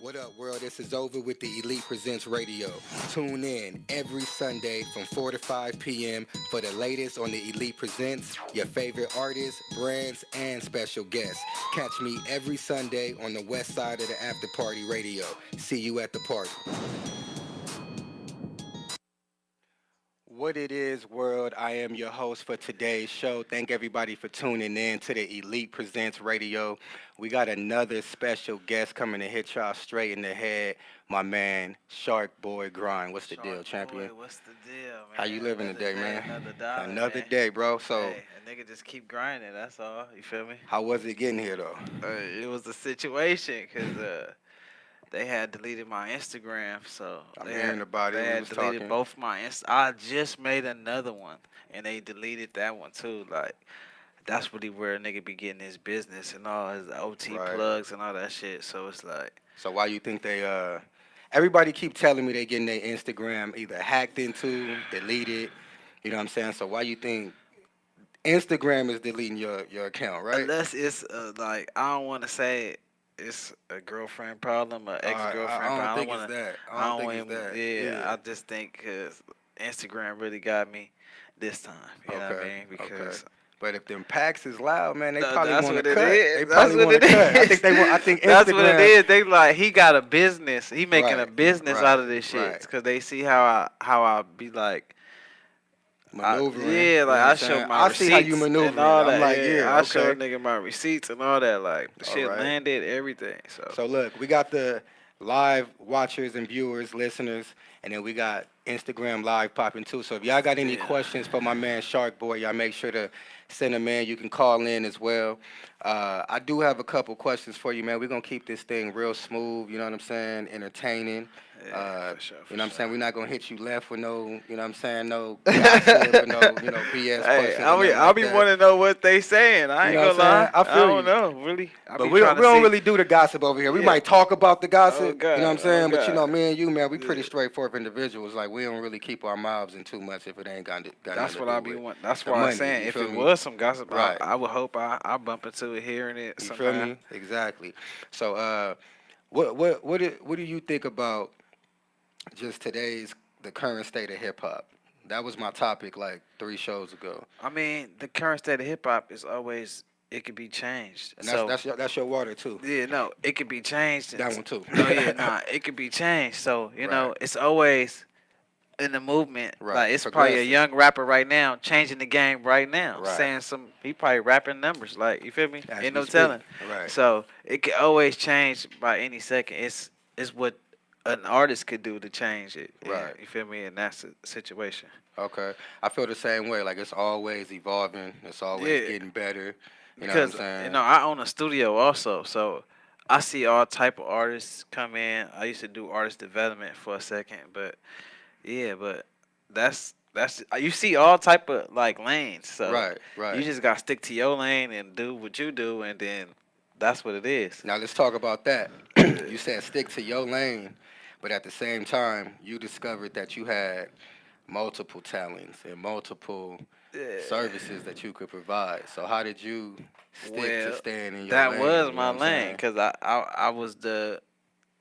What up, world? This is Over with the Elite Presents Radio. Tune in every Sunday from 4 to 5 p.m. for the latest on the Elite Presents, your favorite artists, brands, and special guests. Catch me every Sunday on the west side of the After Party Radio. See you at the party. What it is, world. I am your host for today's show. Thank everybody for tuning in to the Elite Presents Radio. We got another special guest coming to hit y'all straight in the head. My man, Shark Boy Grind. What's the deal, champion? Boy, what's the deal, man? How you living Another today, day, man? Another dollar, Another man. day, bro. So, Hey, a nigga just keep grinding. That's all. You feel me? how was it getting here, though? It was the situation because they had deleted my Instagram, so I'm they hearing had, about it. they We had was deleted talking. both my I just made another one, and they deleted that one too. Like that's really where a nigga be getting his business and all his OT Right. plugs and all that shit. So it's like. So why you think they everybody keep telling me they getting their Instagram either hacked into, deleted, you know what I'm saying? So why you think Instagram is deleting your account, right? Unless it's like I don't want to say it's a girlfriend problem, or ex I girlfriend don't problem. I don't think want it's to. that. I I don't don't think it's want. that. Yeah, I just think because Instagram really got me this time. You know what I Okay, mean? okay. Because But if them packs is loud, man, they no, probably that's want to what it cut. is. They That's probably what want it to cut. I is. think they want. I think That's what it Instagram. is. They like he got a business. He making a Right, business right, out of this shit right. because they see how I be like. Maneuvering. Yeah, You know like what I I'm show saying? my I receipts see how you maneuver. and all I'm that. like, Yeah, yeah, I show a okay. nigga my receipts and all that. Like the All shit right. landed, everything. So. So look, we got the live watchers and viewers, listeners, and then we got Instagram live popping too. So if y'all got any Yeah. questions for my man Shark Boy, y'all make sure to send them in. You can call in as well. I do have a couple questions for you, man. We're gonna keep this thing real smooth, you know what I'm saying? Entertaining. Yeah, for sure, You know what I'm saying? We're not gonna hit you left with no, you know what I'm saying, no for gossip sure. or no, BS Hey, questions or nothing I'll like be that. wanting to know what they saying. I You ain't know gonna what I'm saying? lie. I I feel don't you. know, really. I But be we trying we to don't see. really do the gossip over here. We Yeah. might talk about the Oh gossip, you know what I'm God. Oh saying? But you know, God. me and you, man, we pretty Yeah. straightforward individuals. Like we don't really keep our mouths in too much if it ain't got That's nothing what to I do be with want. That's the why I'm money. saying You if feel it me? was some gossip, Right. I would hope I bump into it, hearing it You feel somehow. me? Exactly. So what do you think about just today's the current state of hip hop? That was my topic like 3 shows ago. I mean, the current state of hip hop is always it could be changed. And So that's your water too. yeah, no, it could be changed. That one too. Oh yeah, nah, it could be changed. So Right. it's always in the movement. Right. Like it's probably a Progressive. young rapper right now changing the game right now, Right. saying he probably rapping numbers. Like you feel me? As Ain't we no speak. telling. Right. So it could always change by any second. It's what an artist could do to change it. Right. You feel me? And that's the situation. Okay. I feel the same way. Like it's always evolving. It's always Yeah, getting better. You know what I'm because saying? I own a studio also, so I see all type of artists come in. I used to do artist development for a second, but yeah, but that's you see all type of like lanes. So Right, you right. just gotta stick to your lane and do what you do, and then that's what it is. Now let's talk about that. You said stick to your lane, but at the same time, you discovered that you had multiple talents and multiple Yeah. services that you could provide. So how did you stick to Well, staying in your that lane? was You know my what I'm lane saying? because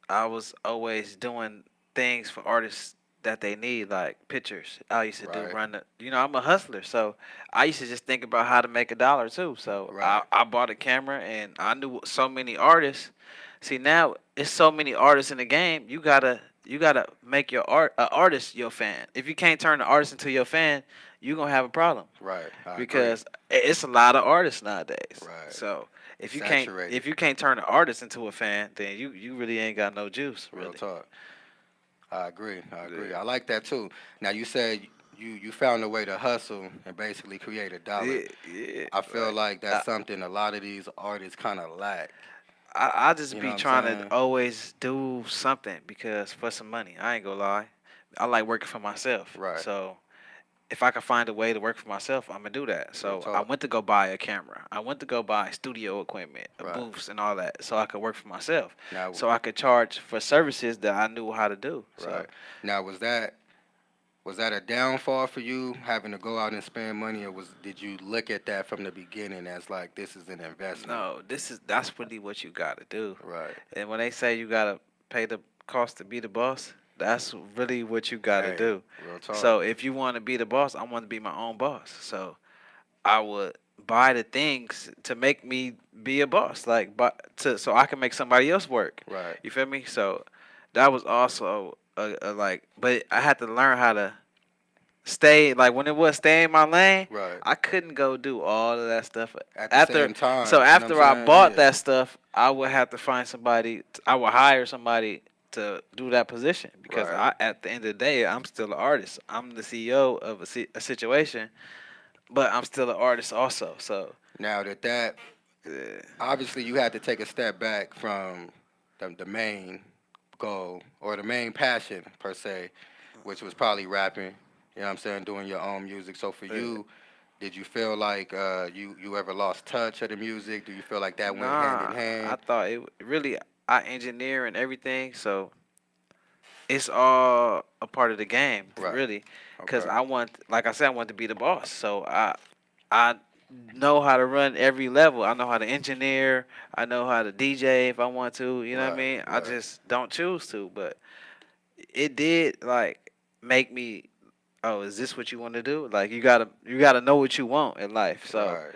I was always doing things for artists that they need, like pictures. I used to do Right. run the, I'm a hustler, so I used to just think about how to make a dollar too. So Right. I bought a camera and I knew so many artists. See now it's so many artists in the game. You gotta make your artist your fan. If you can't turn the artist into your fan, you gonna have a problem Right. I agree. because it's a lot of artists nowadays. Right. So Saturated. if you can't turn the artist into a fan, then you really ain't got no juice. Real Really. talk. I agree. I agree. Yeah. I like that too. Now you said you found a way to hustle and basically create a dollar. Yeah, yeah. I feel like that's I, something a lot of these artists kind of lack. I just You know be what I'm trying saying? to always do something because for some money. I ain't gonna lie. I like working for myself. Right. So if I can find a way to work for myself, I'm gonna do that. Real So I talk. went to go buy a camera. I went to go buy studio equipment, Right. booths, and all that, so I could work for myself. Now, So I could charge for services that I knew how to do. So right. Now, was that a downfall for you having to go out and spend money, or did you look at that from the beginning as like this is an investment? no, that's really what you gotta do. Right. And when they say you gotta pay the cost to be the boss. That's really what you gotta Hey, do. real talk. So if you want to be the boss, I want to be my own boss. So I would buy the things to make me be a boss, like but to so I can make somebody else work. Right, You feel me? So that was also a like, but I had to learn how to stay like when it was stay in my lane. right. I couldn't go do all of that stuff At the after. same time, So you know what after I I'm saying? bought Yeah. that stuff, I would have to find somebody. I would hire somebody to do that position because Right. at the end of the day, I'm still an artist. I'm the CEO of a situation, but I'm still an artist also. So Now that yeah, obviously you had to take a step back from the main goal or the main passion per se, which was probably rapping. You know what I'm saying? Doing your own music. So for yeah. you, did you feel like you ever lost touch of the music? Do you feel like that went hand in Nah, I hand? thought it really. I engineer and everything, so it's all a part of the game, Right. really. Cause Okay. I want, like I said, I want to be the boss. So I know how to run every level. I know how to engineer. I know how to DJ if I want to. You know what I Right. mean? I Right. just don't choose to. But it did like make me. Oh, is this what you want to do? Like you gotta know what you want in life. So Right.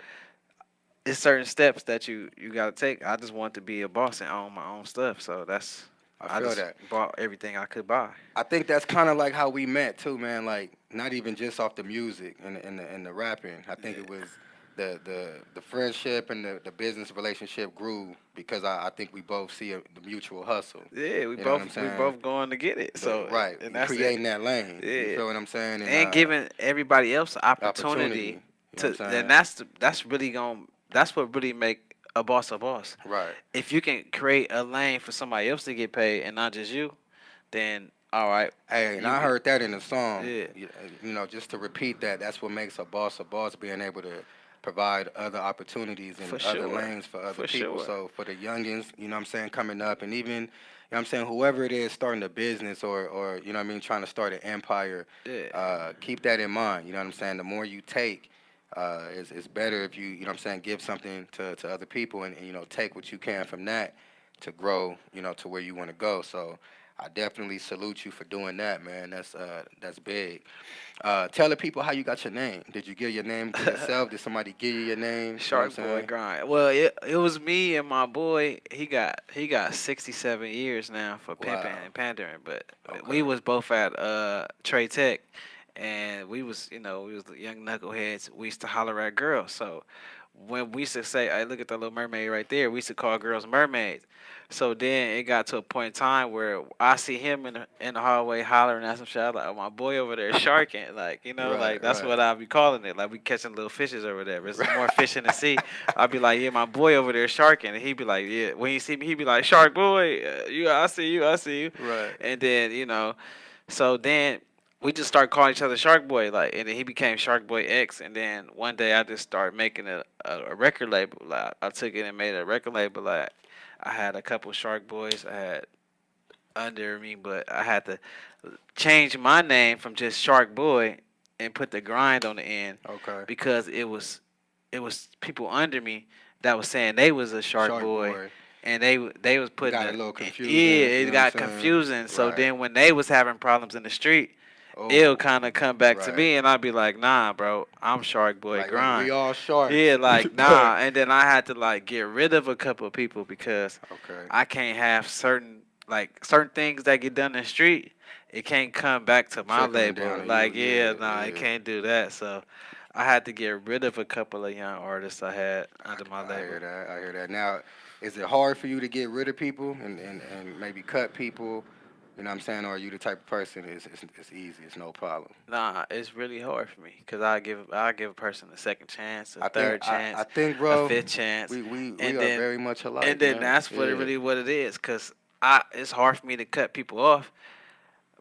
it's certain steps that you gotta take. I just want to be a boss and own my own stuff. So I I feel just that. bought everything I could buy. I think that's kind of like how we met too, man. Like not even just off the music and the rapping. I think it Yeah. was the friendship and the business relationship grew because I think we both see the mutual hustle. Yeah, we You know what both I'm we saying? both going to get it. So Right, and and that's it. creating that lane. You Yeah, feel what I'm saying? And and giving everybody else opportunity. opportunity You know to. what I'm Then saying? that's really going. That's what really make a boss a boss. Right. If you can create a lane for somebody else to get paid and not just you, then all right, Hey, and you I get heard that in the song. yeah You know, just to repeat that, that's what makes a boss, being able to provide other opportunities and for other sure, lanes for other for people. sure. So for the youngins, you know what I'm saying, coming up, and even, you know what I'm saying, whoever it is starting a business or you know what I mean, trying to start an empire, Yeah, keep that in mind. You know what I'm saying? The more you take, is better if you know what I'm saying, give something to other people and, you know, take what you can from that to grow, you know, to where you want to go. So I definitely salute you for doing that, man. That's big. Tell the people how you got your name. Did you get your name to yourself? Did somebody give you your name? You know what I'm Shark Boy saying? grind. Well, it was me and my boy. He got 67 years now for pimping Wow. and pandering. But we Okay. was both at Trey Tech, and we was the young knuckleheads. We used to holler at girls. So when we used to say, "Hey, look at that little mermaid right there," we used to call girls mermaids. So then it got to a point in time where I see him in the hallway hollering at some shit. I was like, oh, my boy over there sharking, like Right. like that's Right. what I be calling it. Like we catching little fishes over there. There's more Right. fish in the sea. I'd be like, yeah, my boy over there sharking, and he'd be like, yeah. When he see me, he'd be like, Shark Boy, I see you, I see you. Right. And then so then we just started calling each other Shark Boy, like, and then he became Shark Boy X. And then one day I just started making a record label. Like I took it and made a record label. Like I had a couple Shark Boys I had under me, but I had to change my name from just Shark Boy and put the grind on the end Okay. because it was people under me that was saying they was a Shark Shark Boy, Boy. and they was It putting got a the little yeah, confusing. You it know what I'm got saying? confusing. So Right. then when they was having problems in the street, it'll Oh. kind of come back to Right. me, and I'd be like, nah, bro, I'm Shark Boy Like we grind. all sharks. Yeah, like But nah, and then I had to like get rid of a couple of people because okay. I can't have certain things that get done in the street. It can't come back to my Trickling down label. on you. Like yeah, Yeah. nah, I Yeah. can't do that. So I had to get rid of a couple of young artists I had under my I label. hear that. I hear that. Now, is it hard for you to get rid of people and maybe cut people? You know what I'm saying? Or are you the type of person it's easy, it's no problem? Nah, it's really hard for me because I give a person a second chance, a third I chance, think, a bro, fifth chance, we and are then very much and alike, then man. that's Yeah. really what it is. Cause it's hard for me to cut people off,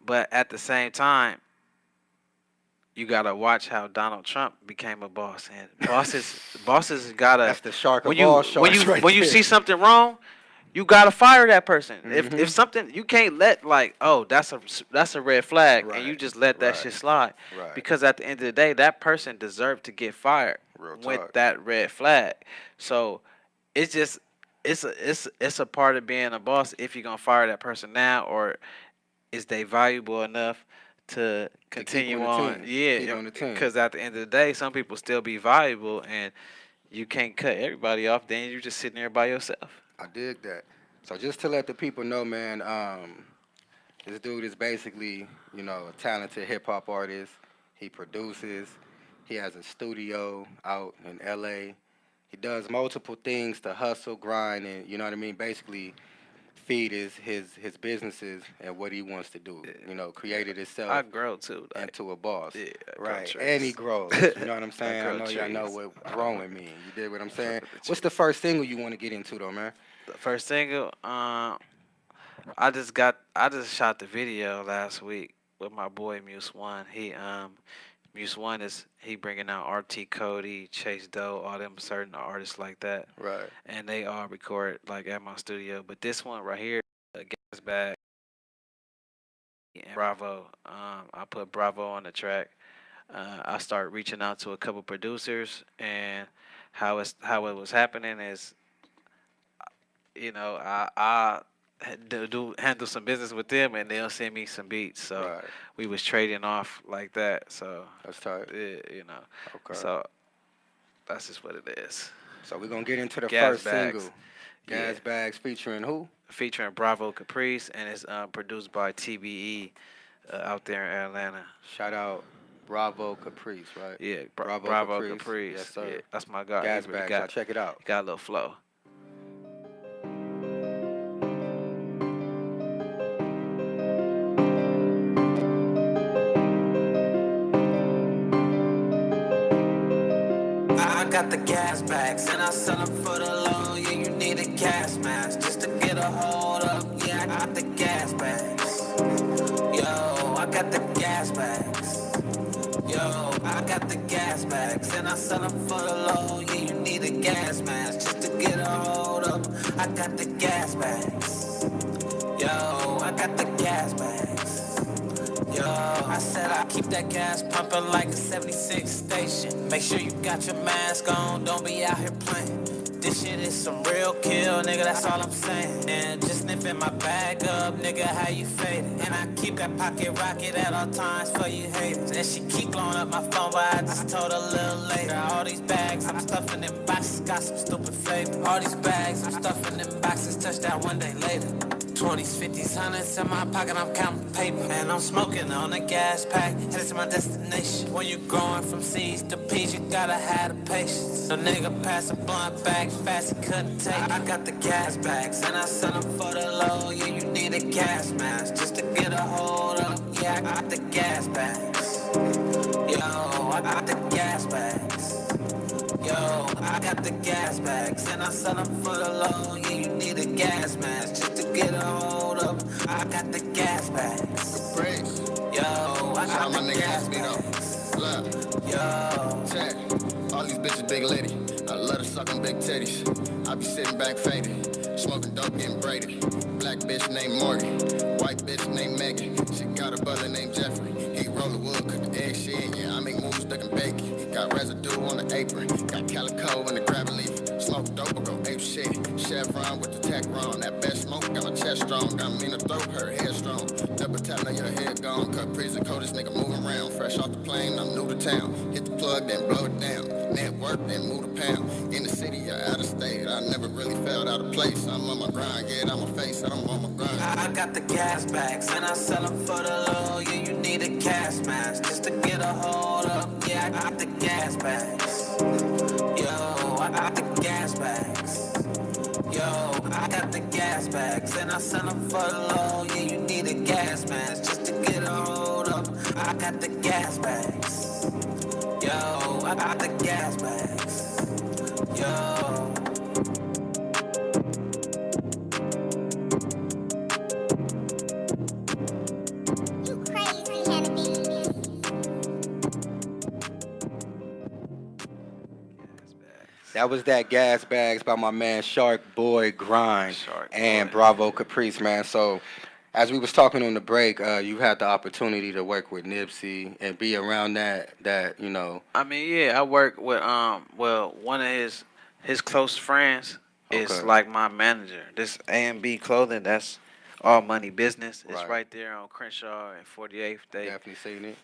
but at the same time, you gotta watch how Donald Trump became a boss, and bosses gotta That's the shark when of you all when you sharks right when you there. see something wrong, you gotta fire that person. If Mhm. something you can't let like oh that's a red flag, and you Right. just let that Right. shit slide, Right. because at the end of the day, that person deserved to get fired Real with talk. that red flag. So it's just it's a part of being a boss if you're gonna fire that person now, or is they valuable enough to To keep on continue the on? team. Keep Yeah, on the team. because at the end of the day, some people still be valuable, and you can't cut everybody off. Then you're just sitting there by yourself. I dig that. So just to let the people know, man, this dude is basically, a talented hip hop artist. He produces. He has a studio out in LA. He does multiple things to hustle, grind, and you know what I mean. Basically, feed his businesses and what he wants to do. Yeah, Created I himself grow too. Like, into a boss. yeah, I grow Right. And he trees. grows. You know what I'm I saying? I grow know y'all know trees. what growing mean. You did what I'm Fuck saying? with the What's tree. the first single you want to get into though, man? The first single, I just shot the video last week with my boy Muse One. Muse One is he bringing out RT Cody, Chase Doe, all them certain artists like that, Right. and they all record like at my studio. But this one right here, Gas Bag and Bravo. I put Bravo on the track. I start reaching out to a couple producers, and how it was happening is, I do handle some business with them, and they'll send me some beats. So Right. we was trading off like that. So That's tight. yeah, Okay. so that's just what it is. So we're gonna get into the Gas first Bags, single. yeah, Gas Bags featuring who? featuring Bravo Caprice, and it's produced by TBE out there in Atlanta. Shout out Bravo Caprice, right? Yeah, Bravo Bravo Caprice. Yes, Caprice. Yeah, sir. that's my guy. He Gas really Bags, y'all check it out. got a little flow. I got the gas bags and I sell them for the low. Yeah, you need a gas mask just to get a hold up. Yeah, I got the gas bags. Yo, I got the gas bags. Yo, I got the gas bags and I sell them for the low. Yeah, you need a gas mask just to get a hold up. I got the gas bags. Yo, I got the gas bags. Yo, I said I keep that gas pumping like a 76 station. Make sure you got your mask on, don't be out here playing. This shit is some real kill, nigga, that's all I'm saying. And just sniffing my bag up, nigga, how you fading? And I keep that pocket rocket at all times for you haters. And she keep blowing up my phone, but I just told her a little later. All these bags I'm stuffing in boxes, got some stupid flavor. All these bags I'm stuffing in boxes, touch that one day later. 20s, 50s, hundreds in my pocket, I'm counting paper. And I'm smoking on a gas pack, headed to my destination. When you're growing from seeds to peas, you gotta have the patience. No nigga pass a blunt back fast, he couldn't take it. I got the gas bags, and I sell them for the low. Yeah, you need a gas mask just to get a hold up. Yeah, I got the gas bags. Yo, I got the gas bags. Yo, I got the gas bags and I sell them for the low. Yeah, you need a gas mask just to get a hold up. I got the gas bags. Praise. Yo, I Shout got my the nigga gas SB though. bags. Look, Yo, check. All these bitches big lady. I love to suck on big titties. I be sitting back faded. Smoking dope, getting braided. Black bitch named Morgan. White bitch named Megan. She got a brother named Jeffrey. He roll the wood, cook the egg shit. Yeah, I make moves, duck and bacon. Got residue on the apron. Got calico in the grab leaf. Smoke dope, I go ape shit. Chevron with the tech wrong. That best smoke got my chest strong. Got me in the throat, her head strong. Double tap, now your head gone. Cut prison code, this nigga moving around. Fresh off the plane, I'm new to town. Hit the plug, then blow it down. Network, then move the pound. In the city or out of state, I never really felt out of place. I'm on my grind, get out my face, I don't want my grind. I got the gas bags and I sell them for the low. Yeah, you need a gas mask just to get a hold up. Yeah, I got the gas bags. Yo, I got the gas bags. Yo, I got the gas bags and I sell them for the low. Yeah, you need a gas mask just to get a hold up. I got the gas bags. Yo, I got the gas bags. Yo. You crazy, Hannah. That was that Gas Bags by my man Shark Boy Grind Shark and Boy. Bravo Caprice, man. So as we was talking on the break, you had the opportunity to work with Nipsey and be around that. I mean, yeah, I work with well, one of his close friends. is Okay. like my manager. This A&B Clothing, that's all money business. It's Right. right there on Crenshaw and 48th. Definitely seen it.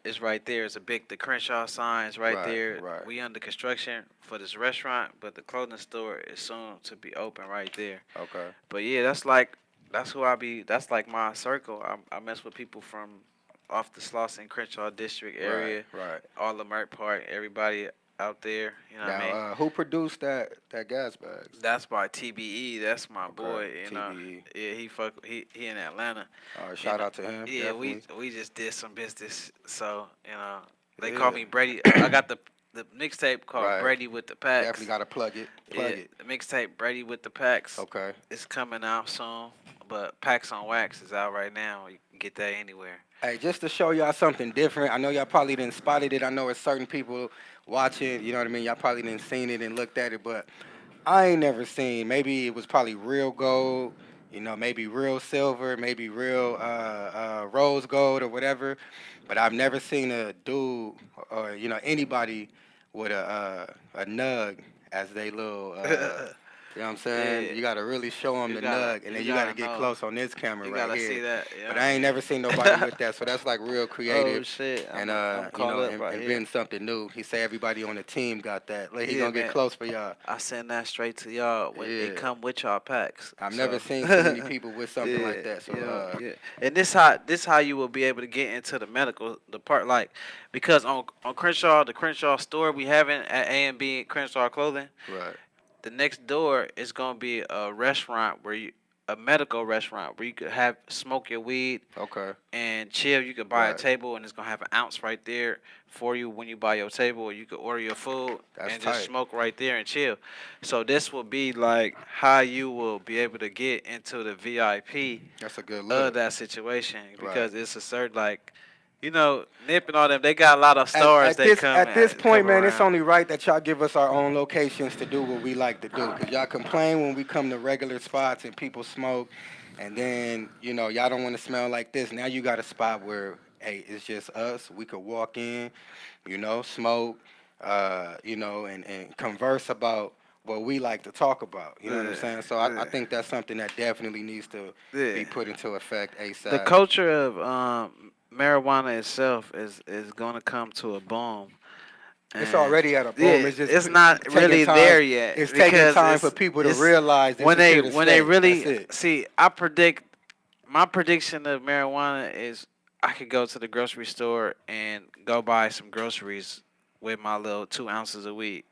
It's right there. It's the Crenshaw signs right, Right, there. right. We under construction for this restaurant, but the clothing store is soon to be open right there. Okay. But yeah, that's who that's like my circle. I mess with people from off the Slauson Crenshaw district area, Right. all the Merck Park, everybody out there. You know what I mean? Now, who produced that gas bags? That's by TBE. That's my Okay, boy. You know, TBE. yeah, he in Atlanta. All right, shout know, out to him. Yeah, definitely. we just did some business. So they Yeah. call me Brady. I got the mixtape called Right. Brady with the Packs. Definitely got to plug it. Plug Yeah, it. the mixtape Brady with the Packs. Okay. It's coming out soon, but Packs on Wax is out right now. You can get that anywhere. Hey, just to show y'all something different. I know y'all probably didn't spotted it. I know it's certain people watching. You know what I mean? Y'all probably didn't seen it and looked at it, but I ain't never seen. Maybe it was probably real gold. You know, maybe real silver, maybe real rose gold or whatever. But I've never seen a dude or anybody with a nug as they little. You know what I'm saying? Yeah. You gotta really show them You the gotta- nug, and then you you gotta gotta get know. close on this camera You right gotta here. see that. Yeah. But I ain't never seen nobody with that, so that's like real Oh creative shit! and I'm caught up right here. inventing something new. He say everybody on the team got that. Like, he Yeah, gonna get man. close for y'all. I send that straight to y'all. It Yeah. come with y'all packs. I've so. never seen so many people with something like that. So yeah. And this how you will be able to get into the medical the part like because on Crenshaw, the Crenshaw store we having at A&B Crenshaw Clothing, right, the next door is gonna be a restaurant a medical restaurant where you could smoke your weed okay, and chill. You could buy a Right. table and it's gonna have an ounce right there for you when you buy your table, or you could order your food That's and tight. just smoke right there and chill. So this will be like how you will be able to get into the VIP that's a good of look. that situation Right. because it's a certain Nip and all them. They got a lot of stars. At this point, man, it's around. only right that y'all give us our own locations to do what we like to do. Cause y'all complain when we come to regular spots and people smoke, and then y'all don't want to smell like this. Now you got a spot where it's just us. We could walk in, smoke, and converse about what we like to talk about. You know what I'm Yeah, saying? So I yeah. think that's something that definitely needs to be Yeah. put into effect ASAP. The culture of marijuana itself is going to come to a boom. It's And- already at a boom. Yeah, It's just it's not taking really time- there yet. It's taking because time it's- for people to it's- realize this when is they here to when they stay. really That's it. see. My prediction of marijuana is I could go to the grocery store and go buy some groceries with my little 2 ounces of weed.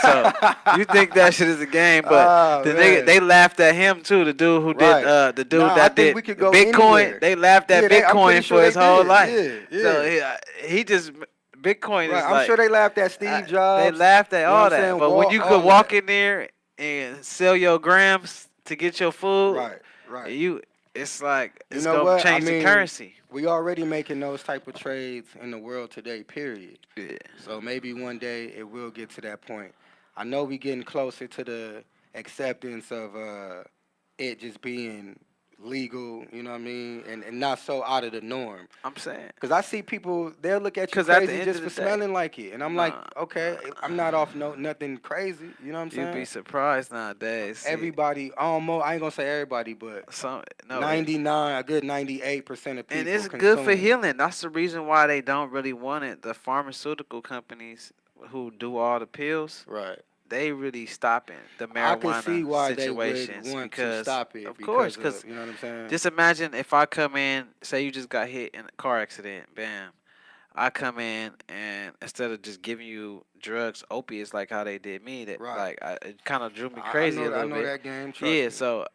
So you think that shit is a game, but Oh, the man. nigga they laughed at him too. The dude who Right. did the dude Nah, I that think did we could go Bitcoin. anywhere. They laughed at Yeah, I'm Bitcoin pretty sure for his they whole did. life. Yeah, So he just Bitcoin Right, is I'm like sure they laughed at Steve Jobs. they laughed at You know all what I'm that, saying? but when you All could walk that. in there and sell your grams to get your food, Right. it's like You it's know gonna what? change I mean, the currency. We already making those type of trades in the world today, period. Yeah. So maybe one day it will get to that point. I know we getting closer to the acceptance of it just being legal, you know what I mean? And not so out of the norm. I'm saying. Because I see people, they'll look at you 'Cause at the crazy end just of for the day- smelling like it. And I'm like, okay, I'm not off nothing crazy. You know what I'm saying? You'd be surprised nowadays. See, Everybody, almost, I ain't going to say everybody, but no, 99, a good 98% of people and it's good for consume. healing. That's the reason why they don't really want it. The pharmaceutical companies who do all the pills, Right. they really stopping the I marijuana can see why they would situations want to because stop it. of course, because because you know what I'm saying? just imagine if I come in, say you just got hit in a car accident, bam. I come in and instead of just giving you drugs, opiates like how they did me, Right. it kind of drew me I crazy know, a little I know bit. that game. Trust Yeah, me. so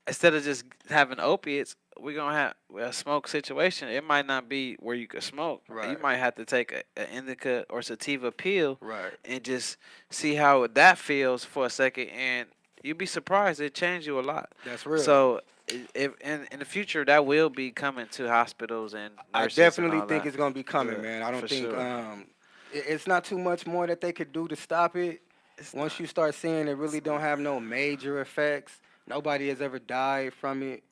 instead of just having opiates, we're gonna have a smoke situation. It might not be where you could smoke. You Right. might have to take an indica or sativa pill Right. and just see how that feels for a second, and you'd be surprised. It changed you a lot. That's real. So, if in the future that will be coming to hospitals and I nurses definitely and all think that. it's going to be coming, Yeah, man. I don't for think sure. it's not too much more that they could do to stop it. Once you start seeing it really don't have no major effects, nobody has ever died from it.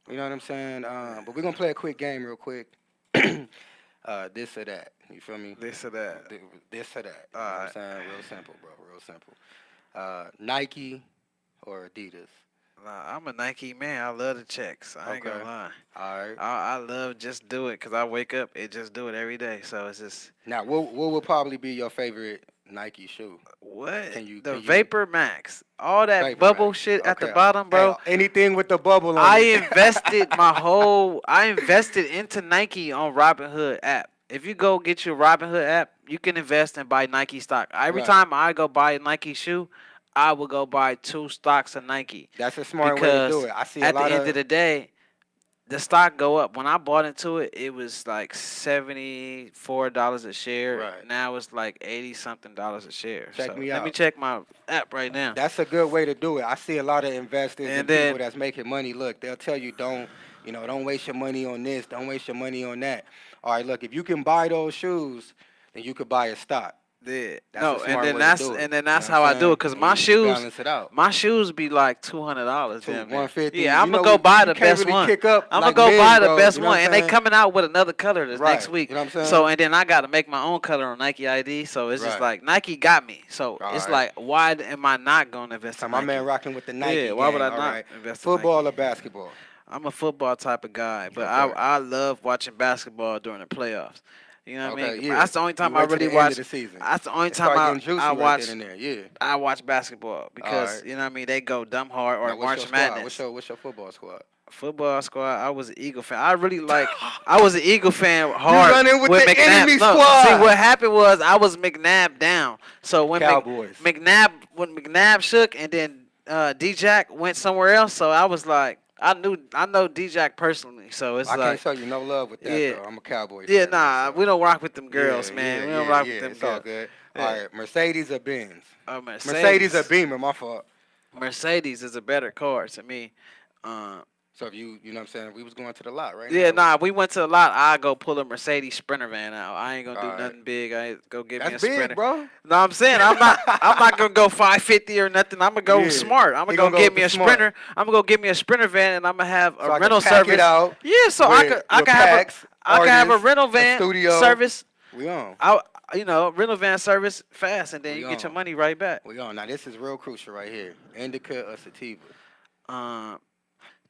You know what I'm saying? But we're going to play a quick game real quick. This or that. You feel me? This or that. This or that. You know what Alright. I'm saying? Real simple, bro. Real simple. Nike or Adidas? Nah, I'm a Nike man. I love the checks. I ain't gonna Okay. lie. All right. I love just do it because I wake up and just do it every day. So it's just Now, what would probably be your favorite Nike shoe? what Can the you Vapor Max, all that Vapor bubble Max? shit at the Okay. bottom, bro. Hey, anything with the bubble on I it. invested into Nike on Robinhood app. If you go get your Robinhood app, you can invest and buy Nike stock. Every Right. time I go buy a Nike shoe, I will go buy 2 stocks of Nike. That's a smart way to do Because it. I see a at the lot end of the day, the stock go up. When I bought into it, it was like $74 a share. Right. Now it's like $80-something a share. Check so me let me out. check my app right now. That's a good way to do it. I see a lot of investors and And then- people that's making money. Look, they'll tell you don't waste your money on this, don't waste your money on that. All right, look, if you can buy those shoes, then you could buy a stock. Yeah. That's No, a smart and then way that's to do it. and then You know that's what how I'm I do saying? it. Cause And my you shoes, balance it out. my shoes be like $200. Two- damn near. 150. Yeah, You I'm know, gonna go you buy the can't best really one. kick up I'm like gonna go men, buy the bro. best You know what one, I'm and they saying? coming out with another color this Right. next week. You know what I'm saying? So and then I gotta make my own color on Nike ID. So it's just Right. like Nike got me. So All it's right. like, why am I not gonna invest So in my Nike? man rocking with the Nike. Yeah, why would I gang, not all right. invest in Football Nike? or basketball? I'm a football type of guy, but Okay. I love watching basketball during the playoffs. You know what I Okay, mean? yeah. That's the only time You I wait till really the end watch. of the season. That's the only It start time getting juicy I right watch. then and there. Yeah. I watch basketball because Alright. you know what I mean. They go dumb hard or Now, what's March your squad? Madness. What's your football squad? Football squad. I was an Eagle fan. I really like. I was an Eagle fan hard. running with the McNabb. enemy No, squad. see what happened was I was McNabb down. So when Cowboys. McNabb shook and then D-Jack went somewhere else. So I was like, I know D-Jack personally. So it's I like. can't show you no love with that, Yeah. though. I'm a Cowboy Yeah, fan. nah, so- we don't rock with them girls, Yeah, man. yeah, We don't yeah, rock yeah, with them it's girls. all good. Yeah. All right, Mercedes or Benz? Mercedes. Mercedes or Beamer, my fault. Mercedes is a better car to me. So if you know what I'm saying, we was going to the lot, right? Yeah, now. nah, we went to a lot. I go pull a Mercedes Sprinter van out. I ain't gonna do Alright. nothing big. I ain't go get That's me a Sprinter. big, bro. No, I'm saying I'm not gonna go 550 or nothing. I'm gonna go Yeah. smart. I'm He gonna gonna go go get with me the a smart. Sprinter. I'm gonna go get me a Sprinter van, and I'm gonna have a So I can rental pack service. it out Yeah, so I with could have packs, I could have a artists, rental a van studio. service. We on. Rental van service fast, and then We you get your on. money right back. We on. Now this is real crucial right here. Indica or sativa?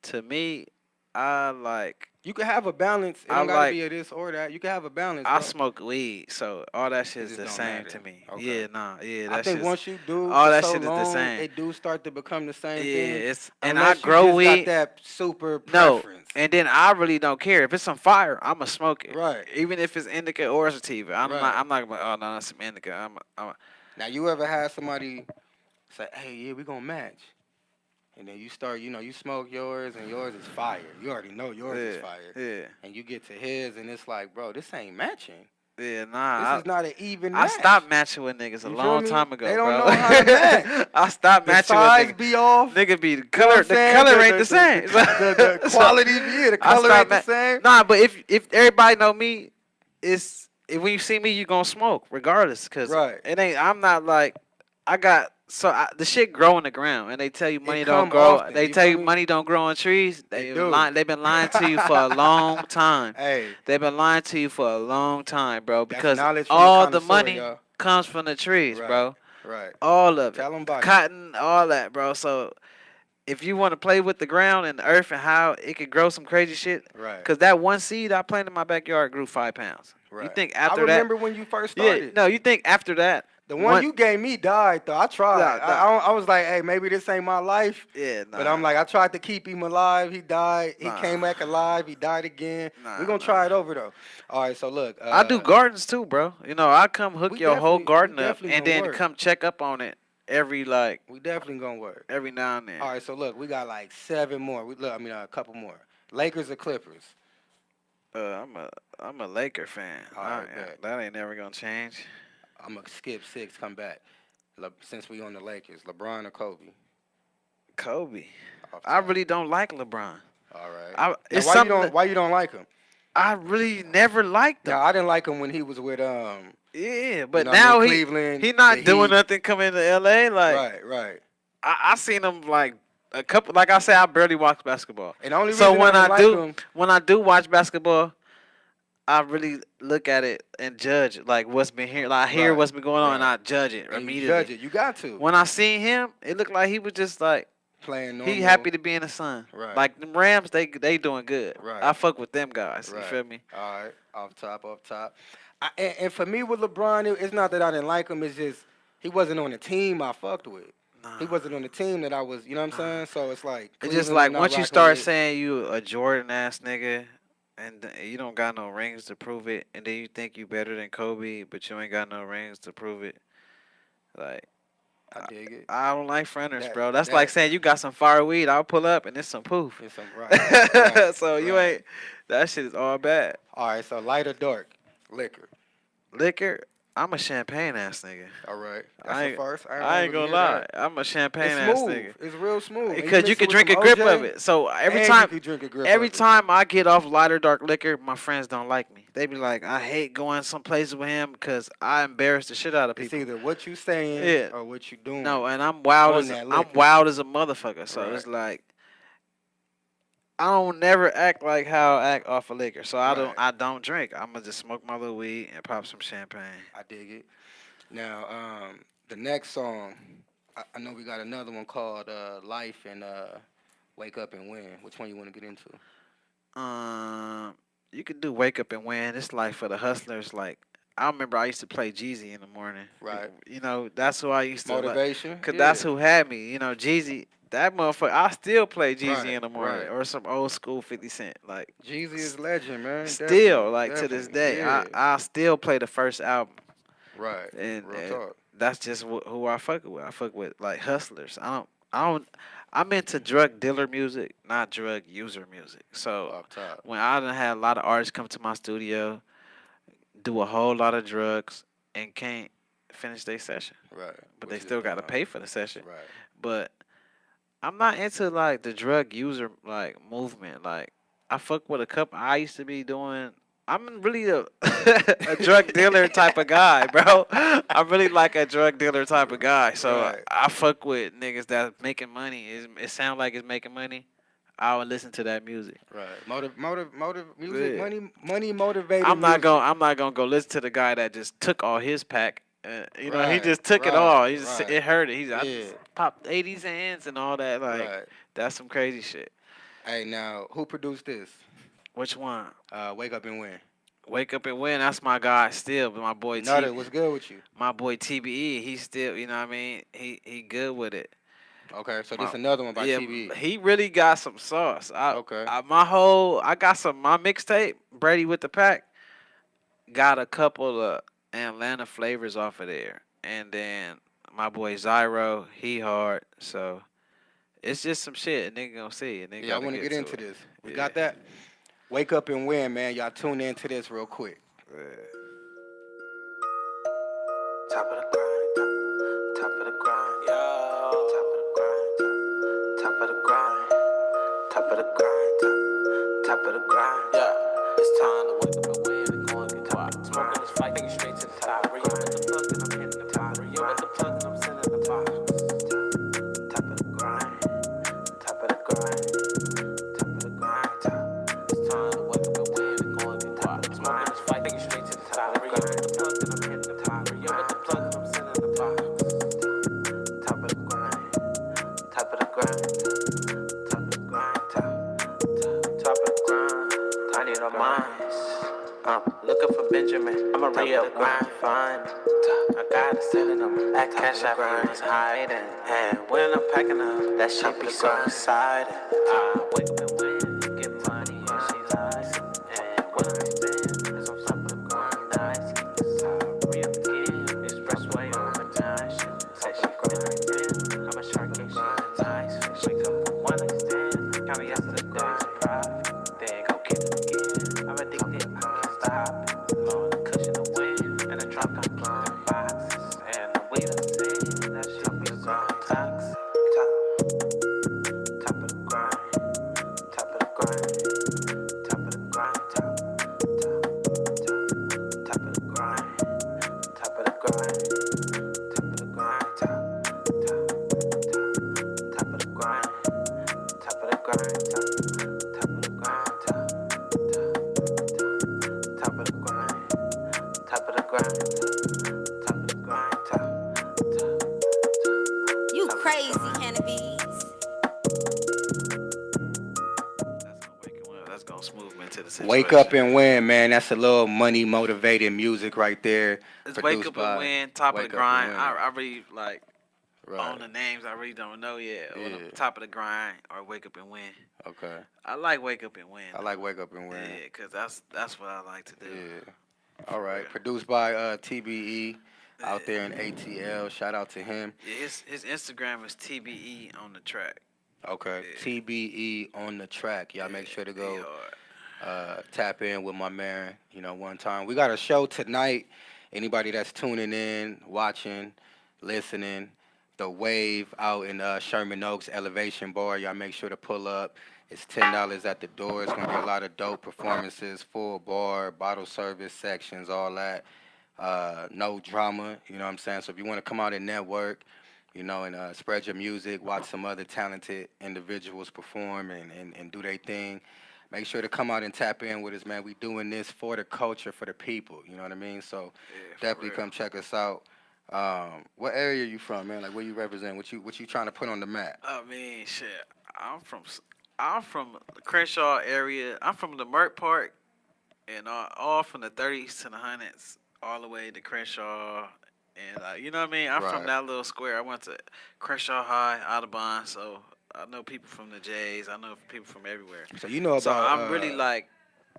To me, I like. You can have a balance. It I don't gotta like- be a this or that. You can have a balance. I bro. smoke weed, so all that shit It is just the don't same matter. to me. Okay. Yeah, nah, yeah. I That think shit's- once you do all for that so shit is the long, same. it do start to become the same yeah, thing. it's and Unless I grow you just weed. got that super No, preference. and then I really don't care if it's on fire. I'ma smoke it, Right. even if it's indica or sativa. I'm Right. not. I'm not gonna. Oh no, that's some indica. Now you ever had somebody say, "Hey, yeah, we gonna match," and then you start, you smoke yours and yours is fire. You already know yours is fire, Yeah, and you get to his and it's like, bro, this ain't matching. yeah. This Nah, is not an even I match. stopped matching with niggas a You feel long me? time ago, They don't bro. know how to match. I stopped The matching size with niggas. be off. Nigga be the You know color. what I'm The saying? color ain't the same. The quality, yeah, the I color stopped ain't the ma- same. Nah, but if everybody know me, when you see me, you gonna smoke regardless. Cause Right. it ain't. I'm not like the shit grow in the ground, and they tell you money don't come grow. often, They you tell feel you me? money don't grow on trees. They do. They've been lying to you for a long time. Hey, They've been lying to you for a long time, bro. that's Because knowledge from all the the money y'all. comes from the trees, Right. bro. Right. All of it. Tell them about it. Cotton, all that, bro. So if you want to play with the ground and the earth and how it could grow some crazy shit, Right. because that one seed I planted in my backyard grew 5 pounds. You Right. think after I that? remember when you first started. Yeah, no, you think after that? The one you gave me died though. I tried. Nah, I was like, hey, maybe this ain't my life. Yeah, nah. But I'm like, I tried to keep him alive. He died. He Nah. came back alive. He died again. Nah, We're gonna try it over though. All right. So look. I do gardens too, bro. You know, I come hook we your whole definitely- we garden up definitely and gonna then work. come check up on it every We definitely gonna work. every now and then. All right. So look, we got like 7 more. A couple more. Lakers or Clippers? I'm a Laker fan. All right, bet. That ain't never gonna change. I'm gonna skip 6. Come back. Since we on the Lakers, LeBron or Kobe? Kobe. Off I top. really don't like LeBron. All right. I- Now, it's why you something don't? that- Why you don't like him? I really never liked him. No, I didn't like him when he was with Yeah, but know, now Cleveland. he not the doing Heat. nothing coming to LA. Like Right. I seen him like a couple. Like I say, I barely watch basketball. And the only So reason when I, I didn't do- like him, When I do watch basketball, I really look at it and judge like what's been here. Like I hear Right, what's been going on, and right. I judge it and you immediately. judge it. You got to. When I seen him, it looked like he was just like playing normal. He happy to be in the sun. Right. Like the Rams, they doing good. Right. I fuck with them guys. Right. You feel me? All right, off top. And for me with LeBron, it's not that I didn't like him. It's just he wasn't on the team I fucked with. Nah. He wasn't on the team that I was. You know what I'm saying? So it's like It's just Cleveland like not once you rocking start with. saying you a Jordan ass nigga, and you don't got no rings to prove it, and then you think you better than Kobe, but you ain't got no rings to prove it. Like I dig it. I don't like fronters, That- bro. That's that- like saying you got some fire weed. I'll pull up and it's some poof. It's some right. So you right. ain't. That shit is all bad. All right, so light or dark liquor. Liquor. I'm a champagne ass nigga. All right, that's I the ain't, first. I ain't gonna lie. I'm a champagne It's ass smooth. nigga. It's real smooth. And Because you mix it can with drink a some grip OJ, of it. So every and time, you can drink a grip every of it. time I get off light or dark liquor, my friends don't like me. They be like, I hate going some places with him because I embarrass the shit out of It's people. either what you saying Yeah. or what you doing. No, and I'm wild on as that I'm liquor. wild as a motherfucker. So Right. it's like I don't never act like how I act off of liquor. So Right. I don't drink. I'ma just smoke my little weed and pop some champagne. I dig it. Now, the next song, I know we got another one called Life and Wake Up and Win. Which one you want to get into? You could do Wake Up and Win. It's like for the hustlers. Like I remember I used to play Jeezy in the morning. Right. You know that's who I used to. Motivation. Cause that's who had me. You know Jeezy. That motherfucker. I still play Jeezy Right, in the morning right. or some old school 50 Cent. Like Jeezy is legend, man. still Definitely, like to this definitely. day. Yeah. I still play the first album. Right. And, Real and talk. that's just who I fuck with. I fuck with like hustlers. I'm into drug dealer music, not drug user music. So Off top. when I done had a lot of artists come to my studio, do a whole lot of drugs and can't finish their session, Right. but What they you still just got to done. pay for the session. Right. But I'm not into like the drug user like movement. Like I fuck with a couple. I used to be doing. I'm really a a drug dealer type of guy, bro. I'm really like a drug dealer type of guy. So Right. I fuck with niggas that's making money. It sound like it's making money. I would listen to that music. Right. Motive music, Yeah. money motivated. I'm not music. gonna go listen to the guy that just took all his pack. You know, he Right, just took it right, all. He just, right. it hurt it. I Yeah. just popped 80s hands and all that. Like Right. that's some crazy shit. Hey, now who produced this? Which one? Wake Up and Win. Wake Up and Win. That's my guy still. But my boy Nutter, what's good with you? my boy TBE, he still, you know what I mean? He good with it. Okay, so this My- another one by yeah, TV. he really got some sauce. Okay. I got my mixtape, Brady with the Pack, got a couple of Atlanta flavors off of there. And then my boy Zyro, he hard. So it's just some shit a nigga gonna see. A nigga Yeah, I gotta want to get into it. this. We Yeah. got that? Wake Up and Win, man. Y'all tune into this real quick. Top of the grind, top of the grind, yo. Top of the grind, top of the grind, top of the grind, top of the grind, yeah. It's time to wake up and win. We going to get top. Smoking this fight, take it straight to the top. Rio with the plug, and I'm hitting the top. Rio with the plug, and I'm sending the top. Top of the grind, top of the grind, top of the grind, top. It's time to wake up and win. We going to get top. Smoking this fight, take it straight to the top. Rio with the plug, and I'm hitting the top. Rio with the plug, and I'm sending the top. Top of the grind, top of the grind, top of the grind, top of the grind. I need a minds. I'm looking for Benjamin. I'm a real grind find. I got it sending them. That cash app is hiding. And when I'm packing up, that shit be so exciting. I wake up and win, get money, and she's nice. And when I spend, it's on top of the grind, nice. Real again, expressway overnight. She said she grind. I'm a shark and she's nice. Wake up from one night stand. Got me yesterday's pride. Then go get it again. I'm addicted, I can't stop. Blowing the cushion away. And the drop got keep the boxes. And the way I say that shit be so toxic. Top of the grind. Top of the grind. Top of the grind. Top of the grind. Top of the grind. Top of the grind. Top of the grind. Top of the grind. Top of the grind. Top of the grind. Top of the grind. Top of the grind. You crazy, Hannah Beats. movement to the situation. Wake Up and Win, man. That's a little money motivated music right there. It's Wake produced Up by and Win, Top of Wake the Up and Grind. Win. I really like Right. on the names. I really don't know yet. Or Yeah. Top of the Grind or Wake Up and Win. Okay. I like Wake Up and Win. I like Wake Up and Win. Yeah, cause that's what I like to do. Yeah. All right. real. Produced by TBE out there in ATL. Shout out to him. Yeah, his Instagram is TBE on the track. Okay. Yeah. TBE on the track. Y'all make sure to He go hard. tap in with my man, one time. We got a show tonight. Anybody that's tuning in, watching, listening, The Wave out in Sherman Oaks Elevation Bar. Y'all make sure to pull up. It's $10 at the door. It's going to be a lot of dope performances, full bar, bottle service sections, all that. No drama, you know what I'm saying? So if you want to come out and network, and spread your music, watch some other talented individuals perform and do their thing, make sure to come out and tap in with us, man. We doing this for the culture, for the people, you know what I mean? So definitely come check us out. What area you from, man? Like, where you represent? What you trying to put on the map? I mean, shit. I'm from the Crenshaw area. I'm from the Merck Park, and all from the 30s to the 100s, all the way to Crenshaw. And you know what I mean? I'm Right. from that little square. I went to Crenshaw High, Audubon, so I know people from the Jays. I know people from everywhere. So you know about. So I'm really like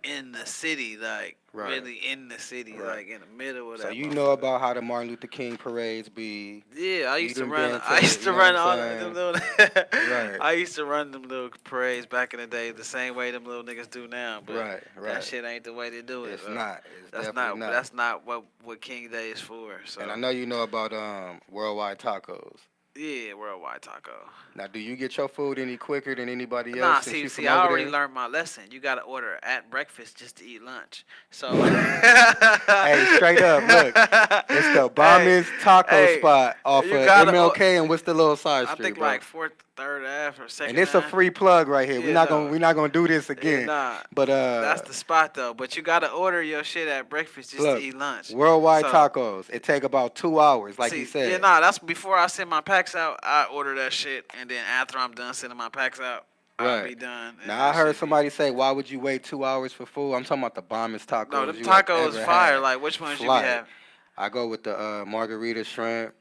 in the city, like Right. really in the city, Right. like in the middle of that. So you know about how the Martin Luther King parades be. Yeah, I You used to done run. been to I the- used to you know run what all I'm them saying? little. Right. I used to run them little parades back in the day, the same way them little niggas do now. But Right, right. that shit ain't the way they do it. It's bro. not. It's That's definitely not. That's not what King Day is for. So And I know you know about Worldwide Tacos. yeah, Worldwide Taco. Now, do you get your food any quicker than anybody else? Nah, since you see, from I over already there? learned my lesson. You gotta order at breakfast just to eat lunch. So Hey, straight up, look, it's the bombest taco hey, spot off of you gotta MLK and what's the little side I street, think bro? like 4th, 3rd Ave or 2nd. And it's a Ave. free plug right here. Yeah, We're not gonna do this again. nah, But that's the spot though. But you gotta order your shit at breakfast just look, to eat lunch. Worldwide So- Tacos. It take about 2 hours, like See, you said. Yeah, nah, that's before I send my packs out. I order that shit, and then after I'm done sending my packs out, I'll Right. be done. and Now I that heard shit be- somebody say, "Why would you wait 2 hours for food?" I'm talking about the bombest tacos. No, them you have tacos ever fire. had. Like which ones Fly. you have? I go with the margarita shrimp.